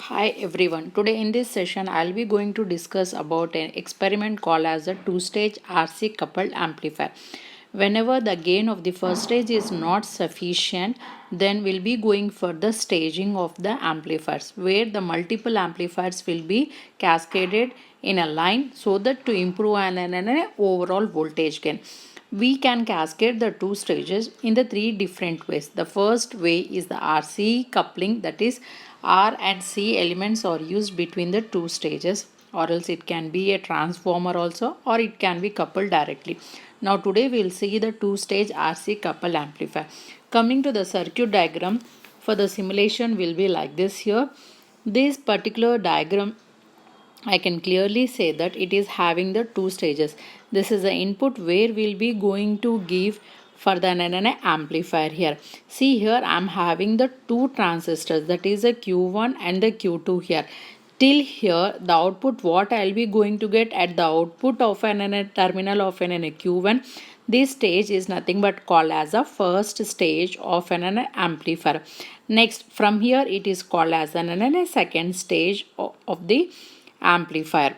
Hi everyone. Today in this session I'll be going to discuss about an experiment called as a two-stage RC coupled amplifier. Whenever the gain of the first stage is not sufficient, then we'll be going for the staging of the amplifiers where the multiple amplifiers will be cascaded in a line so that to improve an overall voltage gain. We can cascade the two stages in the three different ways. The first way is the RC coupling, that is R and C elements are used between the two stages, or else it can be a transformer also, or it can be coupled directly. Now today we will see the two stage RC coupled amplifier. Coming to the circuit diagram for the simulation will be like this here. This particular diagram I can clearly say that it is having the two stages. This is the input where we'll be going to give for the amplifier here. See here I am having the two transistors, that is a Q1 and the Q2 here. Till here the output what I'll be going to get at the output of an terminal of an Q1. This stage is nothing but called as a first stage of an amplifier. Next from here it is called as an second stage of the amplifier.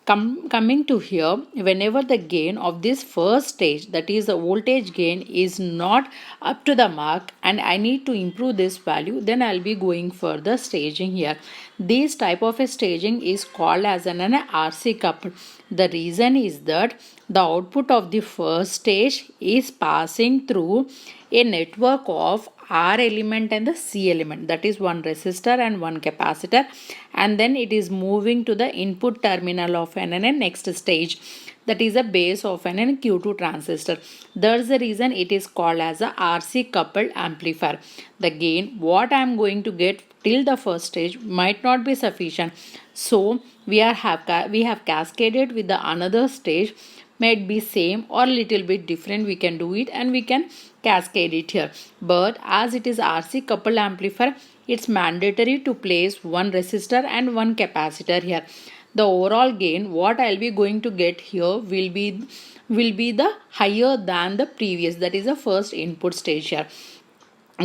Coming to here, whenever the gain of this first stage, that is the voltage gain, is not up to the mark and I need to improve this value, then I'll be going for the staging here. This type of a staging is called as an RC couple. The reason is that the output of the first stage is passing through a network of R element and the C element, that is one resistor and one capacitor, and then it is moving to the input terminal of an next stage, that is a base of an Q2 transistor. That's the reason it is called as a RC coupled amplifier. The gain what I am going to get till the first stage might not be sufficient, so we have cascaded with the another stage, might be same or little bit different, we can do it and we can cascade it here. But as it is RC coupled amplifier, it's mandatory to place one resistor and one capacitor here. The overall gain what I'll be going to get here will be the higher than the previous, that is the first input stage here.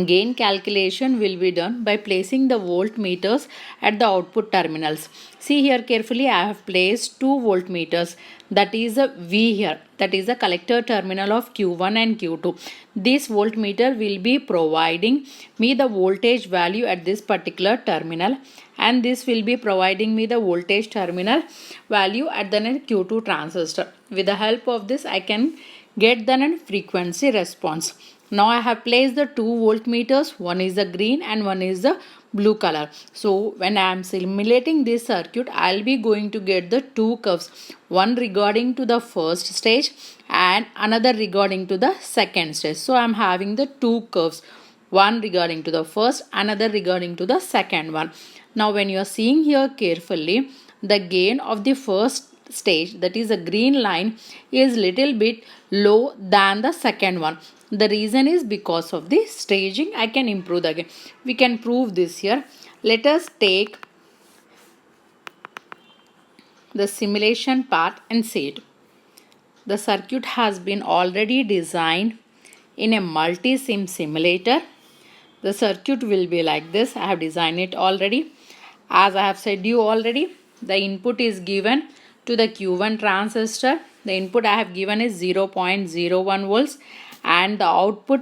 Gain calculation will be done by placing the voltmeters at the output terminals. See here carefully, I have placed two voltmeters, that is a V here, that is the collector terminal of Q1 and Q2. This voltmeter will be providing me the voltage value at this particular terminal, and this will be providing me the voltage terminal value at the Q2 transistor. With the help of this I can get the frequency response. Now I have placed the two voltmeters, one is the green and one is the blue color. So when I am simulating this circuit, I'll be going to get the two curves, one regarding to the first stage and another regarding to the second stage. So I am having the two curves, one regarding to the first, another regarding to the second one. Now when you are seeing here carefully, the gain of the first stage, that is a green line, is little bit low than the second one. The reason is because of the staging. I can improve the gain. We can prove this here. Let us take the simulation part and see it. The circuit has been already designed in a multi-sim simulator. The circuit will be like this. I have designed it already. As I have said you already, the input is given to the Q1 transistor. The input I have given is 0.01 volts and the output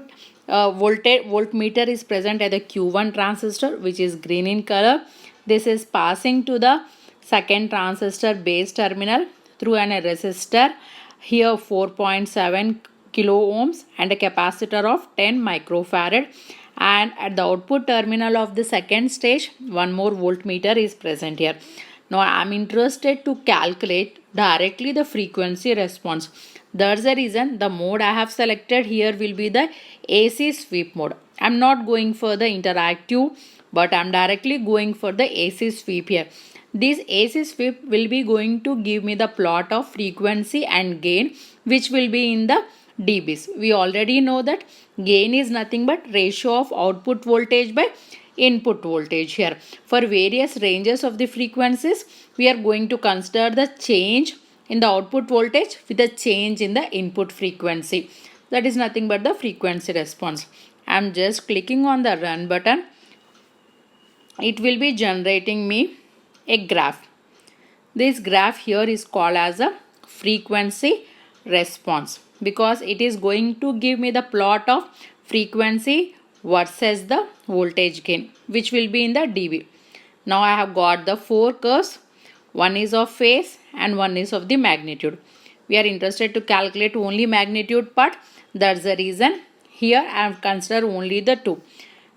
voltmeter is present at the Q1 transistor, which is green in color. This is passing to the second transistor base terminal through a resistor, here 4.7 kilo ohms and a capacitor of 10 microfarad, and at the output terminal of the second stage one more voltmeter is present here. Now I am interested to calculate directly the frequency response. That's the reason the mode I have selected here will be the AC sweep mode. I am not going for the interactive, but I am directly going for the AC sweep here. This AC sweep will be going to give me the plot of frequency and gain, which will be in the dBs. We already know that gain is nothing but ratio of output voltage by input voltage here. For various ranges of the frequencies, we are going to consider the change in the output voltage with a change in the input frequency. That is nothing but the frequency response. I am just clicking on the run button it will be generating me a graph. This graph here is called as a frequency response because it is going to give me the plot of frequency versus the voltage gain, which will be in the dB. Now I have got the four curves. One is of phase and one is of the magnitude. We are interested to calculate only magnitude part. That's the reason here I have considered only the two.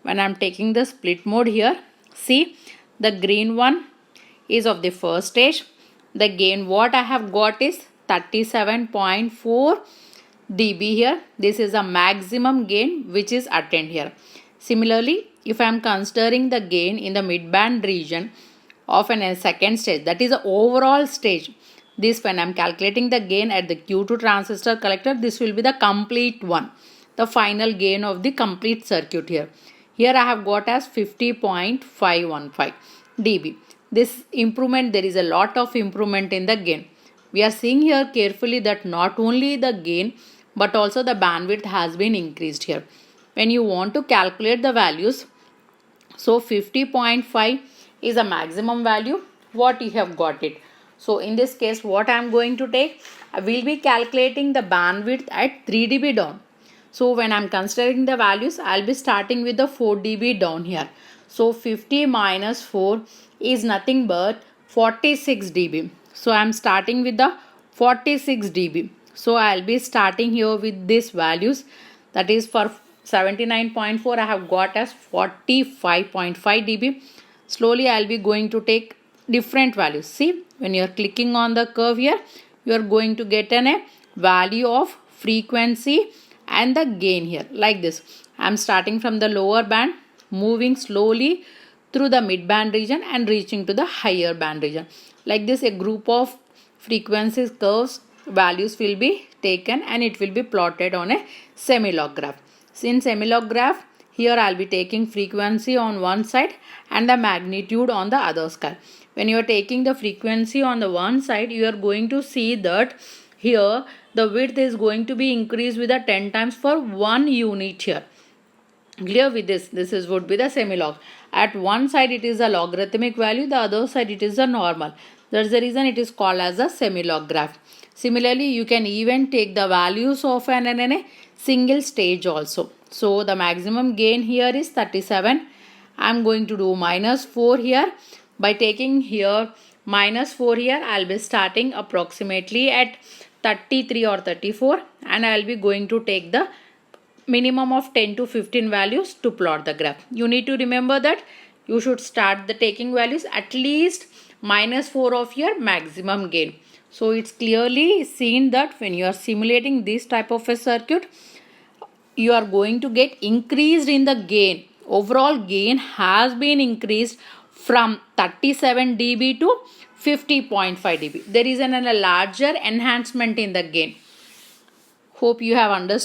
When I am taking the split mode here, see the green one is of the first stage. The gain what I have got is 37.4 dB here. This is a maximum gain which is attained here. Similarly, if I am considering the gain in the midband region of a second stage, that is the overall stage. This when I am calculating the gain at the Q2 transistor collector, this will be the complete one. The final gain of the complete circuit here. Here I have got as 50.515 dB. This improvement, there is a lot of improvement in the gain. We are seeing here carefully that not only the gain but also the bandwidth has been increased here. When you want to calculate the values, so 50.5 is a maximum value what you have got it. So in this case what I am going to take, I will be calculating the bandwidth at 3 dB down. So when I am considering the values, I will be starting with the 4 dB down here. So 50 minus 4 is nothing but 46 dB. So I am starting with the 46 dB. So I will be starting here with these values, that is for 79.4 I have got as 45.5 dB. Slowly I will be going to take different values. See, when you are clicking on the curve here, you are going to get a value of frequency and the gain here like this. I am starting from the lower band, moving slowly through the mid band region and reaching to the higher band region. Like this, a group of frequencies curves values will be taken and it will be plotted on a semi-log graph. In semi-log graph, here I will be taking frequency on one side and the magnitude on the other side. When you are taking the frequency on the one side, you are going to see that here the width is going to be increased with the 10 times for 1 unit here. Clear with this? This is would be the semi-log. At one side it is a logarithmic value, the other side it is a normal. That's the reason it is called as a semi-log graph. Similarly, you can even take the values of a single stage also. So the maximum gain here is 37. I am going to do minus 4 here. By taking here minus 4 here, I will be starting approximately at 33 or 34 and I will be going to take the minimum of 10 to 15 values to plot the graph. You need to remember that you should start the taking values at least minus 4 of your maximum gain. So it's clearly seen that when you are simulating this type of a circuit, you are going to get increased in the gain. Overall gain has been increased from 37 dB to 50.5 dB. There is a larger enhancement in the gain. Hope you have understood.